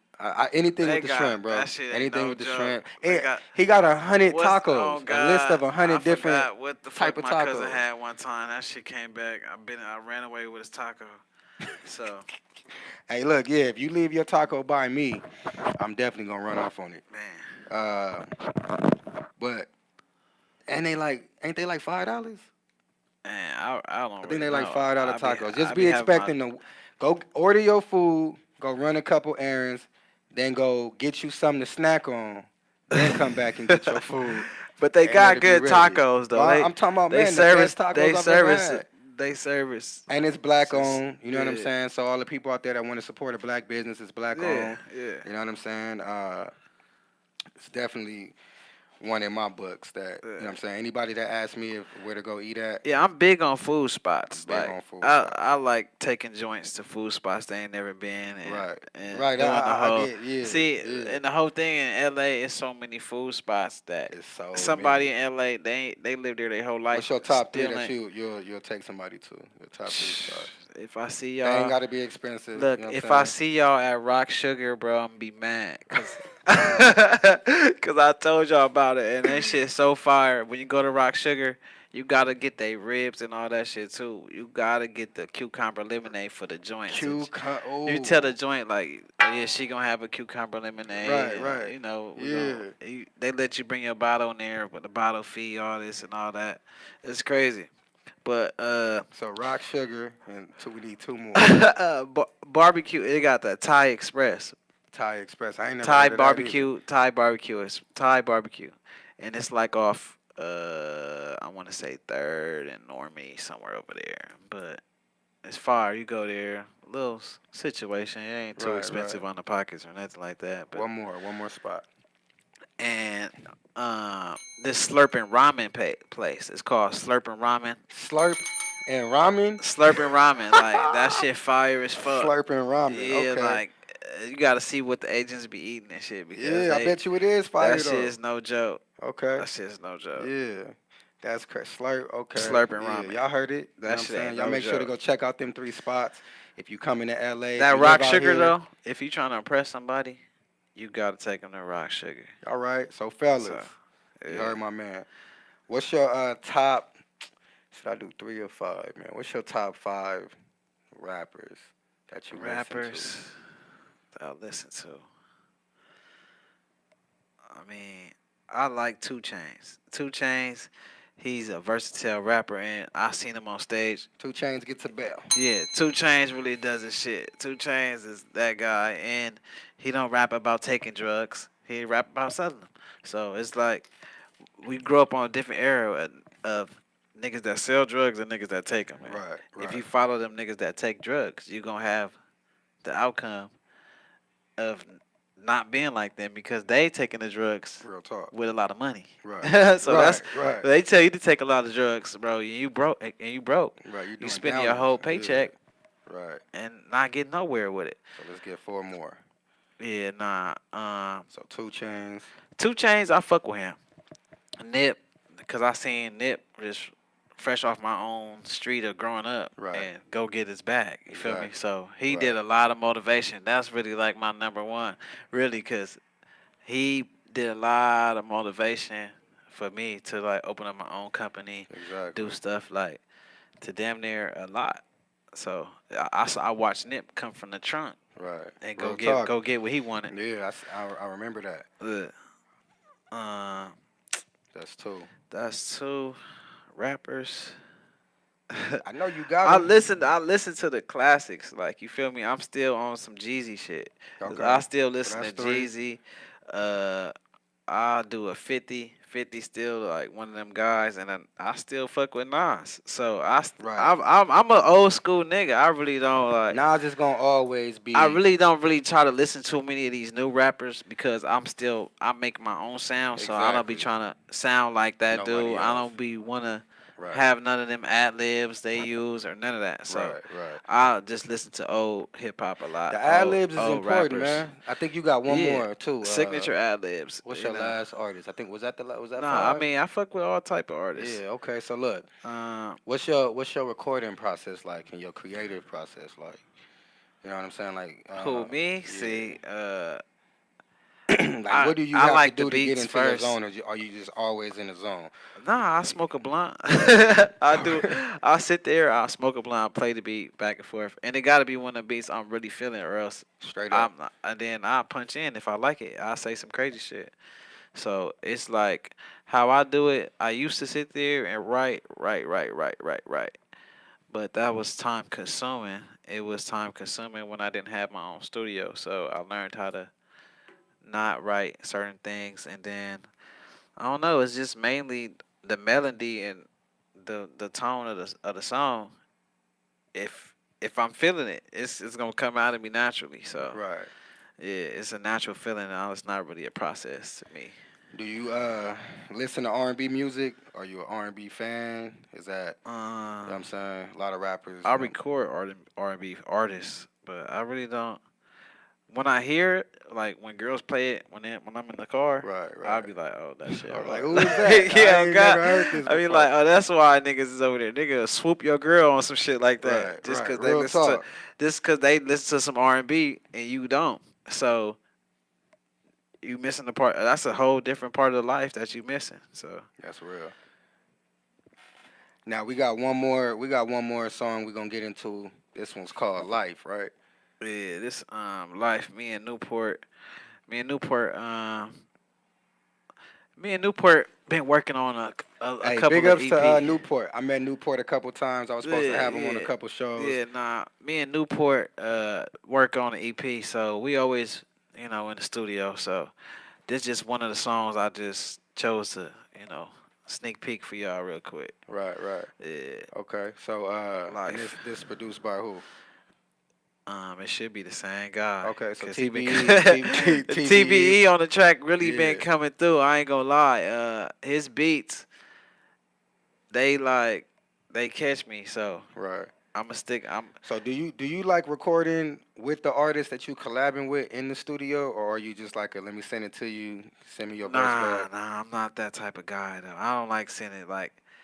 Anything They with the got- shrimp, bro. that shit ain't Anything no with the joke. shrimp. They And got- he got 100 What's- tacos. oh, A list of God, 100 I different forgot what the type fuck of my cousin tacos. had one time. That shit came back. I ran away with his taco. So Hey, look, yeah, if you leave your taco by me, I'm definitely gonna run off on it. man, But ain't they like $5? man, I don't. I think really they like know. $5 I tacos. I Just be having my- expecting to go order your food, go run a couple errands, then go get you something to snack on, then come back and get your food. But they and got let it be good ready. tacos though. Well, They, I'm talking about, they man, service. the best tacos They I've ever service. had. They service. And it's black It's just- owned, you know what I'm yeah. saying? So all the people out there that want to support a black business, it's black Yeah, owned. yeah. You know what I'm saying? It's definitely one in my books that, you know what I'm saying? Anybody that asks me where to go eat at, Yeah, I'm big on food spots. Big like on food I, spots. I like taking joints to food spots they ain't never been. And, Right. And Right, doing the I whole, get- yeah, see, yeah. and the whole thing in LA is so many food spots that it's so somebody many. in LA they live there their whole life. What's your top three still that ain't- you'll take somebody to? Your top three spots. If I see They ain't y'all, got to be expensive. look, you know what if I'm I saying? see y'all at Rock Sugar, bro, I'm gonna be mad, cause I told y'all about it, and that shit's so fire. When you go to Rock Sugar, you gotta get they ribs and all that shit too. You gotta get the cucumber lemonade for the joints. You tell the joint like, oh, yeah, she gonna have a cucumber lemonade. Right, and, right. You know, Yeah. they let you bring your bottle in there, but the bottle fee, all this and all that. It's crazy. But So Rock Sugar and we need two more. barbecue, it got the Thai Express. Thai Express. I ain't never Thai heard of that barbecue, Thai barbecue is Thai barbecue, and it's like off. I want to say 3rd and Normie somewhere over there, but it's far. You go there, little situation. It ain't too Right, expensive right. on the pockets or nothing like that. either. But One more spot. and this Slurping Ramen place. It's called Slurping Ramen. Slurp and ramen. Slurping Ramen, like that shit fire as fuck. Slurp and ramen. Yeah, okay. like you gotta see what the agents be eating and shit because Yeah, I bet you it is fire that though. shit is no joke. Okay. That shit is no joke. Yeah. That's correct. Slurp, okay. Slurping Yeah, ramen. y'all heard it. That You shit know what I'm ain't saying? Y'all no make sure to joke. go check out them 3 spots. If you come into LA, if That you rock live out sugar here, though, if you trying to impress somebody, you gotta take them to rock sugar. all right. So fellas, So, you yeah. heard my man. What's your top? Should I do 3 or 5, man? What's your top 5 rappers that you Rappers that I listen to. I mean, I like 2 Chainz. 2 Chainz, he's a versatile rapper, and I seen him on stage. listen to? 2 Chains gets a bell. Yeah, 2 Chainz really does his shit. 2 Chainz is that guy, and he don't rap about taking drugs. He rap about selling them. So it's like we grew up on a different era of niggas that sell drugs and niggas that take them. Right, If you right. follow them niggas that take drugs, you gonna have the outcome of not being like them because they taking the drugs Real talk. with a lot of money. Right. So right, that's right. they tell you to take a lot of drugs, bro. And you broke, Right, you You doing spending your downers. whole Yeah, paycheck right. and not getting nowhere with it. So let's get 4 more. Yeah, nah. So 2 Chains. 2 Chainz, I fuck with him. Nip, because I seen Nip just fresh off my own street of growing up Right. and go get his bag. You feel me? Exactly. So he Right. did a lot of motivation. That's really like my number one, really, because he did a lot of motivation for me to like open up my own company, Exactly. do stuff like to damn near a lot. So I watched Nip come from the trunk Right. and Real talk. go get what he wanted. Yeah, I remember that. That's 2. That's 2 rappers. I know you got I 'em. listen to the classics. Like you feel me? I'm still on some Jeezy shit. 'Cause Okay. I still listen to that's 3. Jeezy. I'll do a 50. 50 still like one of them guys, and I still fuck with Nas. So Right. I'm an old school nigga. I really don't like. Nas is gonna always be. I really don't really try to listen to many of these new rappers because I make my own sound, so I don't be Exactly. trying to sound like that Nobody dude. I else. don't be wanna Right. have none of them ad libs they use or none of that. So right. Right. I just listen to old hip hop a lot. The ad libs is old important, rappers. man. I think you got one Yeah. more too. Signature ad libs. What's you your know. last artist? I think was that was that Nah, 5? I mean I fuck with all type of artists. Yeah. Okay. So look, Um, what's your recording process like and your creative process like? You know what I'm saying? Like who me? yeah. See, like what do you I have like to the do to get beats into your first. zone, or are you just always in the zone? Nah, I smoke a blunt. I do. I sit there. I smoke a blunt. Play the beat back and forth, and it got to be one of the beats I'm really feeling, or else Straight up. I'm not, and then I punch in if I like it. I say some crazy shit. So it's like how I do it. I used to sit there and write. But that was time consuming. It was time consuming when I didn't have my own studio. So I learned how to not write certain things, and then I don't know. It's just mainly the melody and the tone of the song. If I'm feeling it, it's gonna come out of me naturally. So Right. yeah, it's a natural feeling. And it's not really a process to me. Do you listen to R&B music? Are you an R&B fan? Is that you know what I'm saying? A lot of rappers. I you know- record R&B artists, but I really don't. When I hear it, like when girls play it when I'm in the car, Right, I'll right. be like, oh, that shit. I'm hard. like, who is that? Yeah, I oh ain't God. never heard this I be before. like, oh, that's why niggas is over there. Nigga swoop your girl on some shit like that, Right, just right. because they Real listen talk. they listen to some R&B and you don't. So you missing the part. That's a whole different part of life that you missing. So That's real. Now we got one more. We got one more song we're gonna get into. This one's called Life, right? yeah, this life. Me and Newport been working on a Hey, couple big of ups EP. to Newport. I met Newport a couple times. I was supposed to Yeah, have him on a yeah. couple shows. Yeah, nah. Me and Newport work on the EP, so we always, in the studio. So this just one of the songs I just chose to, sneak peek for y'all real quick. Right, right. Yeah. Okay, so and Life. this produced by who? It should be the same guy. Okay, so 'cause he been- TBE, TBE on the track really been Yeah. coming through. I ain't gonna lie. His beats, they catch me. So Right. I'ma stick. So do you like recording with the artist that you collabing with in the studio, or are you just like let me send it to you, send me your verse back? Nah, I'm not that type of guy though. I don't like sending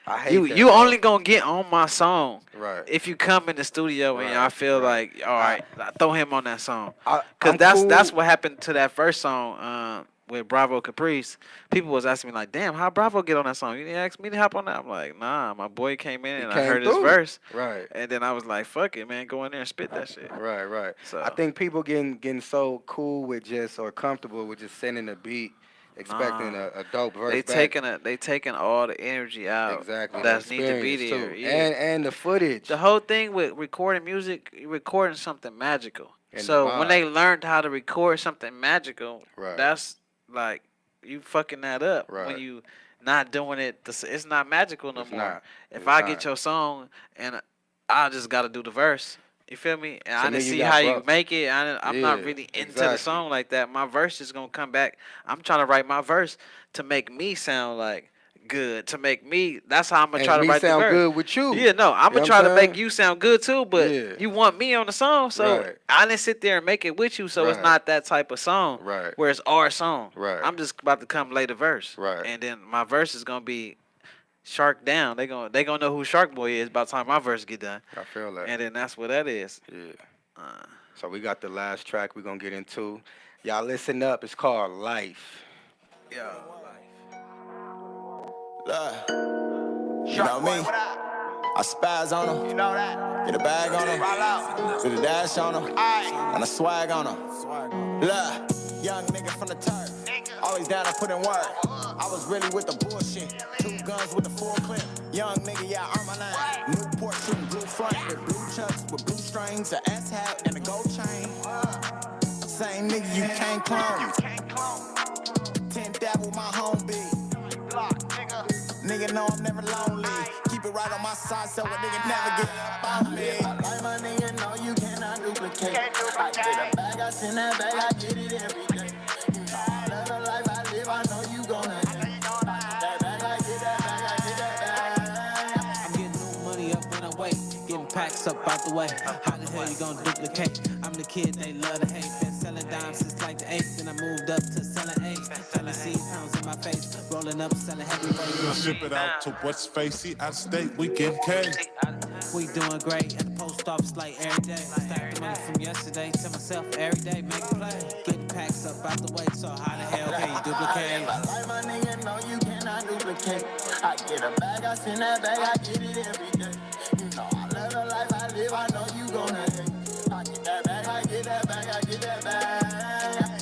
I hate You that, you bro. only gonna get on my song Right. if you come in the studio and Right, I feel right. like, all right, throw him on that song. I'm Cause that's cool. what happened to that first song with Bravo Caprice. People was asking me like, damn, how Bravo get on that song? You didn't ask me to hop on that. I'm like, nah, my boy came in He and I came heard his through. verse, Right. and then I was like, fuck it, man, go in there and spit that shit. Right, right. So I think people getting so cool with just or comfortable with just sending a beat, expecting Nah. a dope verse they back. taking all the energy out Exactly. The that need to be experience, there. too. Yeah. And the footage. The whole thing with recording music, you're recording something magical. And the So when vibe. they learned how to record something magical, Right. that's like you fucking that up Right. when you not doing it. It's not magical no It's more. not. If It's I not. get your song and I just got to do the verse, you feel me? And So I then didn't you see got how bro- you make it. I'm not Yeah, really into exactly. the song like that. My verse is gonna come back. I'm trying to write my verse to make me sound like good. To make me. That's how I'm gonna And try to me write the sound verse. good with you. Yeah, no, I'm You know gonna try what to I'm make saying? you sound good too, but Yeah. you want me on the song, so Right. I didn't sit there and make it with you, so it's Right. not that type of song. Right. Where it's our song. Right. I'm just about to come lay the verse. Right. And then my verse is gonna be Shark down. They gonna know who Shark Boy is by the time my verse get done. I feel that. And then that's what that is. Yeah. Uh, So we got the last track we're gonna get into. Y'all listen up. It's called Life. yeah. Look, you know me. I spaz on them. You know that. Get a bag on them. Get a dash on them. And a swag on them. Look, young nigga from the turf. Always down to put in work. I was really with the bullshit. 2 guns with the full clip. Young nigga, yeah, I earn my line. Newport shooting blue front with blue chucks with blue strings, an S hat and a gold chain. Same nigga you can't clone. 10th that with my home beat. Nigga know I'm never lonely. Keep it right on my side so a nigga never get up on me. Like my nigga know you cannot duplicate. I get a bag, I send that bag, I get it every day. You know I love the life I live, I know you gonna hate. That bag, I get that bag, I get that bag. I'm getting new money up and away, getting packs up out the way. How the hell you gonna duplicate? I'm the kid they love to hate. Been selling dimes since like the 8th, then I moved up to selling 8. Selling seed pounds in my face, rolling up, selling heavyweight. Ship it out to West Facey, out of state, we get cash. We doing great at the post office like every day. Stack the money from yesterday to myself every day, make a play. Getting packs up out the way, so how the hell can you duplicate? Like my nigga know you cannot duplicate. I get a bag, I send that bag, I get it every day. You know I love the life I live, I know you gonna hate. I get that bag, I get that bag, I get that bag.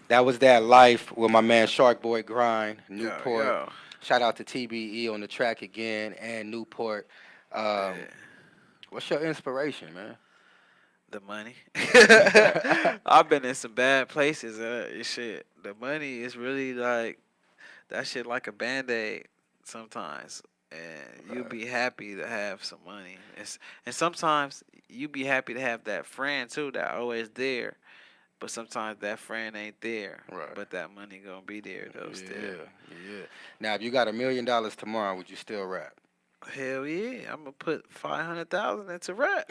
That was that Life with my man Shark Boy Grind, Newport. Yo. Shout out to TBE on the track again and Newport. What's your inspiration, man? The money. I've been in some bad places. Shit, the money is really like that shit like a Band-Aid sometimes. And you'll be happy to have some money. And sometimes you be happy to have that friend too that always there. But sometimes that friend ain't there. Right. But that money gonna be there though still. Yeah. Now, if you got $1 million tomorrow, would you still rap? Hell yeah, I'm gonna put 500,000 into rap.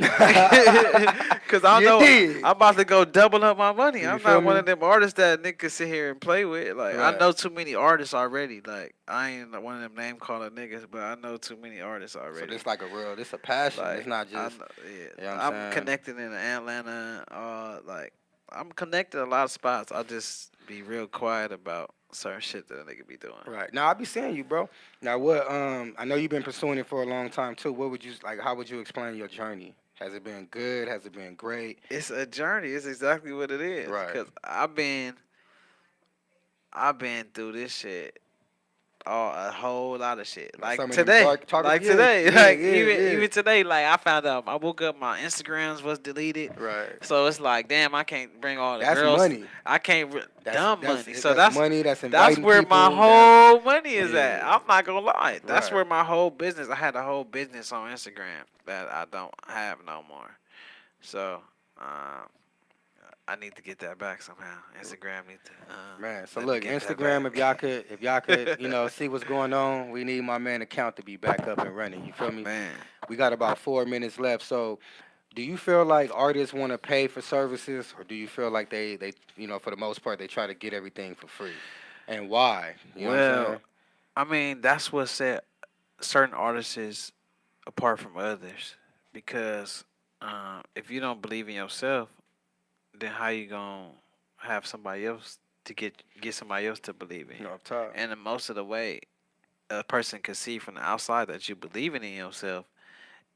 Cause I You know did. I'm about to go double up my money. You I'm feel not one me? of them artists that nigga can sit here and play with. Like I Right. know too many artists already. Like I ain't one of them name calling niggas, but I know too many artists So already. this like this a passion. Like, It's not I just. know- yeah. you know what I'm I'm saying? connected in Atlanta. Like I'm connected a lot of spots. I just be real quiet about certain shit that a nigga be doing. Right. Now, I be seeing you, bro. Now, what, I know you've been pursuing it for a long time, too. What would you, like, how would you explain your journey? Has it been good? Has it been great? It's a journey. It's exactly what it is. Right. Cause I've been through this shit, a whole lot of shit. Like Some of them today, talk- like yeah, today, yeah, like yeah. even today, like I found out I woke up, my Instagrams was deleted. Right. So it's like, damn, I can't bring all the That's girls. money. I can't dumb money. So that's that's money. That's that's inviting where my people, whole money is yeah. at. I'm not gonna lie. That's Right. where my whole business. I had a whole business on Instagram that I don't have no more. So I need to get that back somehow. Instagram need to. Man, so let me look, get that Instagram, back. if y'all could, see what's going on, we need my man account to be back up and running. You feel me? Man, We got about 4 minutes left. So, do you feel like artists want to pay for services, or do you feel like they, for the most part, they try to get everything for free, and why? You know what I'm well, saying? I mean that's what set certain artists apart from others because if you don't believe in yourself, then how you gonna have somebody else to get somebody else to believe in you? Up top. And the most of the way a person can see from the outside that you believe in yourself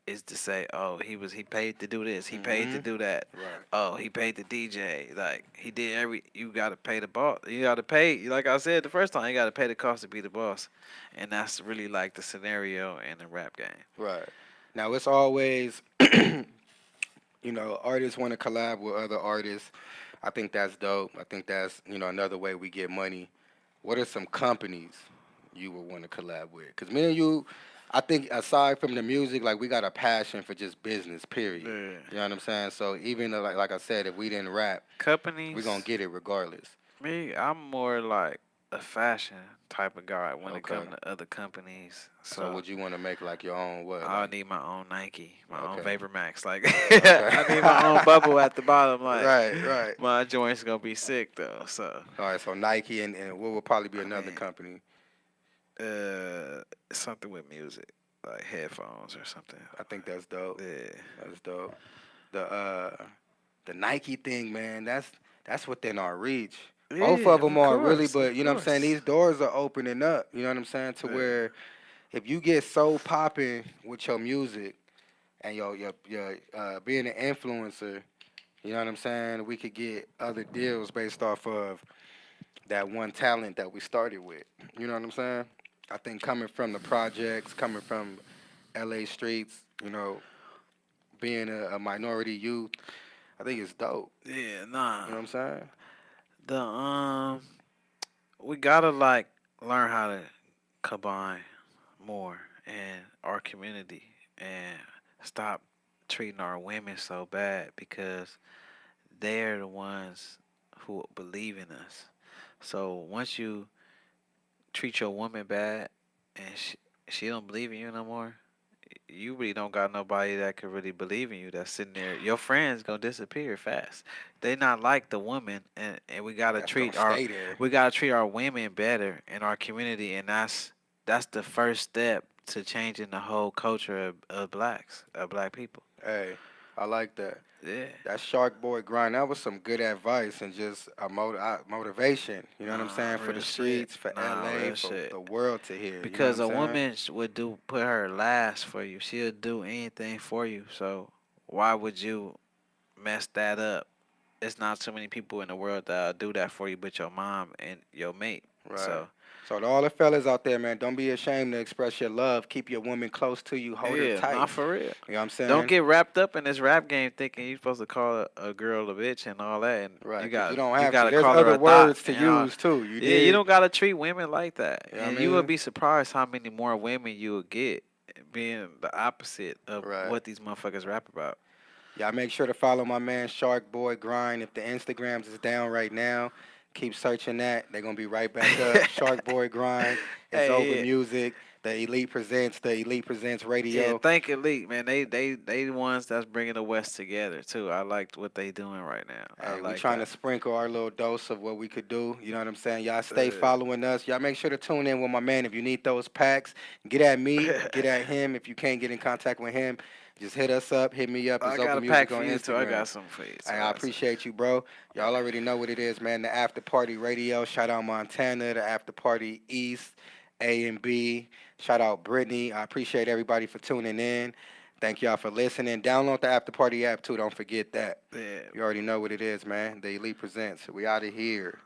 is to say, oh, he paid to do this, he paid to Mhm. do that. Right. Oh, he paid the DJ. Like he did you gotta pay the boss. You gotta pay, like I said the first time, you gotta pay the cost to be the boss. And that's really like the scenario in the rap game. Right. Now it's always, artists want to collab with other artists. I think that's dope. I think that's another way we get money. What are some companies you would want to collab with? Because me and you, I think aside from the music, like we got a passion for just business. Period. Yeah. You know what I'm saying? So even though, like I said, if we didn't rap, Companies. we gonna get it regardless. Me, I'm more like a fashion type of guy when it comes Okay. to other companies. So would you want to make like your own what? I Like, need my own Nike, my own Okay. Vapor Max. Like I need my own bubble at the bottom. Like right. my joints gonna be sick though. So All right. So Nike and what would probably be I another mean, company? something with music, like headphones or something. I think that's dope. Yeah. That's dope. The Nike thing, man. That's within our reach. Both Yeah, of them are really, course, but of you know what I'm saying. course. These doors are opening up. You know what I'm saying, to Yeah. where if you get so popping with your music and your being an influencer, you know what I'm saying. We could get other deals based off of that one talent that we started with. You know what I'm saying? I think coming from the projects, coming from LA streets, being a minority youth, I think it's dope. Yeah, You know nah. what I'm saying? The we gotta like learn how to combine more in our community and stop treating our women so bad because they're the ones who believe in us. So once you treat your woman bad and she don't believe in you no more, you really don't got nobody that could really believe in you that's sitting there. Your friends gonna disappear fast. They not like the woman, and we gotta That's treat gonna our stay there. women better in our community, and that's the first step to changing the whole culture of blacks, of black people. Hey, I like that. Yeah. That Shark Boy grind, that was some good advice and just a motivation, you know what I'm Nah, saying, for real the shit. streets, for Nah, LA, real for shit. the world to hear. Because you know a what I'm saying? woman would put her last for you. She'll do anything for you. So why would you mess that up? It's not too many people in the world that'll do that for you but your mom and your mate. Right. So to all the fellas out there, man, don't be ashamed to express your love. Keep your woman close to you. Hold her yeah, tight. not for real. You know what I'm saying? Don't get wrapped up in this rap game thinking you're supposed to call a girl a bitch and all that. And right. you got don't have gotta to. There's call her other a words thought, to you know? use too. You Yeah, dig? you don't gotta treat women like that. You know what I And you would mean? be surprised how many more women you would get being the opposite of Right. what these motherfuckers rap about. Y'all make sure to follow my man Shark Boy Grind. If the Instagrams is down right now, keep searching that. They're gonna be right back up. Shark Boy Grind. It's Hey, over yeah. music. The Elite Presents Radio. Yeah, thank Elite, man. They the ones that's bringing the West together too. I liked what they doing right now. I Hey, we like trying that. to sprinkle our little dose of what we could do. You know what I'm saying? Y'all stay Yeah. following us. Y'all make sure to tune in with my man. If you need those packs, get at me, get at him. If you can't get in contact with him, just hit us up, hit me up. I It's got Open a Music pack on for you Instagram. too. I got something for you. too. Hey, I appreciate you, bro. Y'all already know what it is, man. The After Party Radio. Shout out Montana, the After Party East, A and B. Shout out Brittany. I appreciate everybody for tuning in. Thank y'all for listening. Download the After Party app too. Don't forget that. Yeah. You already know what it is, man. The Elite Presents. We out of here.